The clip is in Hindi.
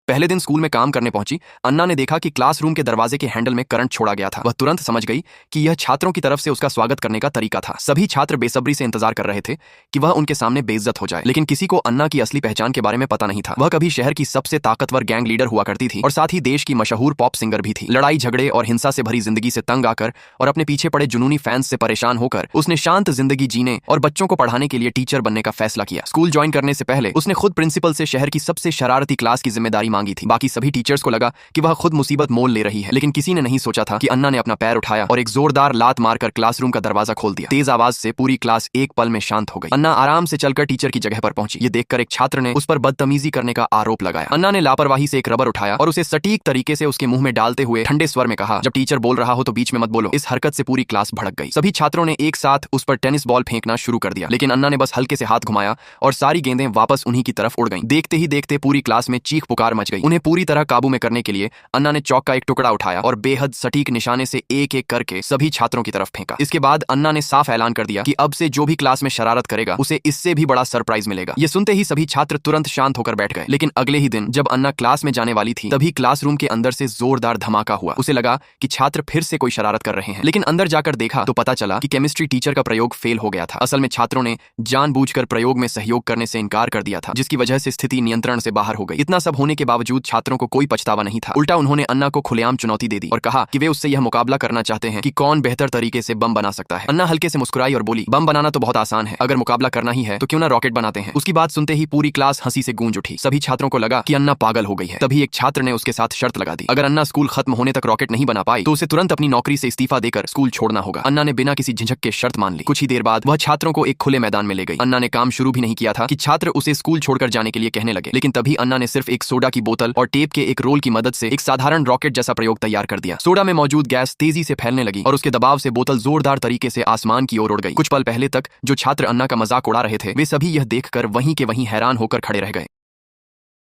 पहले दिन स्कूल में काम करने पहुंची अन्ना ने देखा कि क्लासरूम के दरवाजे के हैंडल में करंट छोड़ा गया था। वह तुरंत समझ गई कि यह छात्रों की तरफ से उसका स्वागत करने का तरीका था। सभी छात्र बेसब्री से इंतजार कर रहे थे कि वह उनके सामने बेइज्जत हो जाए, लेकिन किसी को अन्ना की असली पहचान के बारे में पता नहीं था। वह कभी शहर की सबसे ताकतवर गैंग लीडर हुआ करती थी और साथ ही देश की मशहूर पॉप सिंगर भी थी। लड़ाई झगड़े और हिंसा से भरी जिंदगी से तंग आकर और अपने पीछे पड़े जुनूनी फैंस से परेशान होकर उसने शांत जिंदगी जीने और बच्चों को पढ़ाने के लिए टीचर बनने का फैसला किया। स्कूल ज्वाइन करने से पहले उसने खुद प्रिंसिपल से शहर की सबसे शरारती क्लास की जिम्मेदारी मांगी थी। बाकी सभी टीचर्स को लगा कि वह खुद मुसीबत मोल ले रही है, लेकिन किसी ने नहीं सोचा था कि अन्ना ने अपना पैर उठाया और एक जोरदार लात मारकर क्लासरूम का दरवाजा खोल दिया। तेज आवाज से पूरी क्लास एक पल में शांत हो गई। अन्ना आराम से चलकर टीचर की जगह पर पहुंची। ये देखकर एक छात्र ने उस पर बदतमीजी करने का आरोप लगाया। अन्ना ने लापरवाही से एक रबर उठाया और उसे सटीक तरीके से उसके मुंह में डालते हुए ठंडे स्वर में कहा, जब टीचर बोल रहा हो तो बीच में मत बोलो। इस हरकत से पूरी क्लास भड़क गई। सभी छात्रों ने एक साथ उस पर टेनिस बॉल फेंकना शुरू कर दिया, लेकिन अन्ना ने बस हल्के से हाथ घुमाया और सारी गेंदें वापस उन्हीं की तरफ उड़ गईं। देखते ही देखते पूरी क्लास में चीख पुकार मच गई। उन्हें पूरी तरह काबू में करने के लिए अन्ना ने चौक का एक टुकड़ा उठाया और बेहद सटीक निशाने से एक एक करके सभी छात्रों की तरफ फेंका। इसके बाद अन्ना ने साफ ऐलान कर दिया कि अब से जो भी क्लास में शरारत करेगा उसे इससे भी बड़ा सरप्राइज मिलेगा। ये सुनते ही सभी छात्र तुरंत शांत होकर बैठ गए। लेकिन अगले ही दिन जब अन्ना क्लास में जाने वाली थी तभी क्लासरूम के अंदर से जोरदार धमाका हुआ। उसे लगा कि छात्र फिर से कोई शरारत कर रहे हैं, लेकिन अंदर जाकर देखा तो पता चला कि केमिस्ट्री टीचर का प्रयोग फेल हो गया था। असल में छात्रों ने जानबूझकर प्रयोग में सहयोग करने से इनकार कर दिया था, जिसकी वजह से स्थिति नियंत्रण से बाहर हो गई। इतना सब होने के बावजूद छात्रों को कोई पछतावा नहीं था। उल्टा उन्होंने अन्ना को खुलेआम चुनौती दे दी और कहा कि वे उससे यह मुकाबला करना चाहते हैं कि कौन बेहतर तरीके से बम बना सकता है। अन्ना हल्के से मुस्कुराई और बोली, बम बनाना तो बहुत आसान है, अगर मुकाबला करना ही है तो क्यों ना रॉकेट बनाते हैं। उसकी बात सुनते ही पूरी क्लास हंसी से गूंज उठी। सभी छात्रों को लगा कि अन्ना पागल हो गई है। तभी एक छात्र ने उसके साथ शर्त लगा दी, अगर अन्ना स्कूल खत्म होने तक रॉकेट नहीं बना पाई तो उसे तुरंत अपनी नौकरी से इस्तीफा देकर स्कूल छोड़ना होगा। अन्ना ने बिना किसी झिझक के शर्त मान ली। कुछ ही देर बाद वह छात्रों को एक खुले मैदान में ले गई। अन्ना ने काम शुरू भी नहीं किया था कि छात्र उसे स्कूल छोड़कर जाने के लिए कहने लगे, लेकिन तभी अन्ना ने सिर्फ एक सोडा की बोतल और टेप के एक रोल की मदद से एक साधारण रॉकेट जैसा प्रयोग तैयार कर दिया। सोडा में मौजूद गैस तेजी से फैलने लगी और उसके दबाव से बोतल जोरदार तरीके से आसमान की ओर उड़ गई। कुछ पल पहले तक जो छात्र अन्ना का मजाक उड़ा रहे थे वे सभी यह देखकर वहीं के वहीं हैरान होकर खड़े रह गए।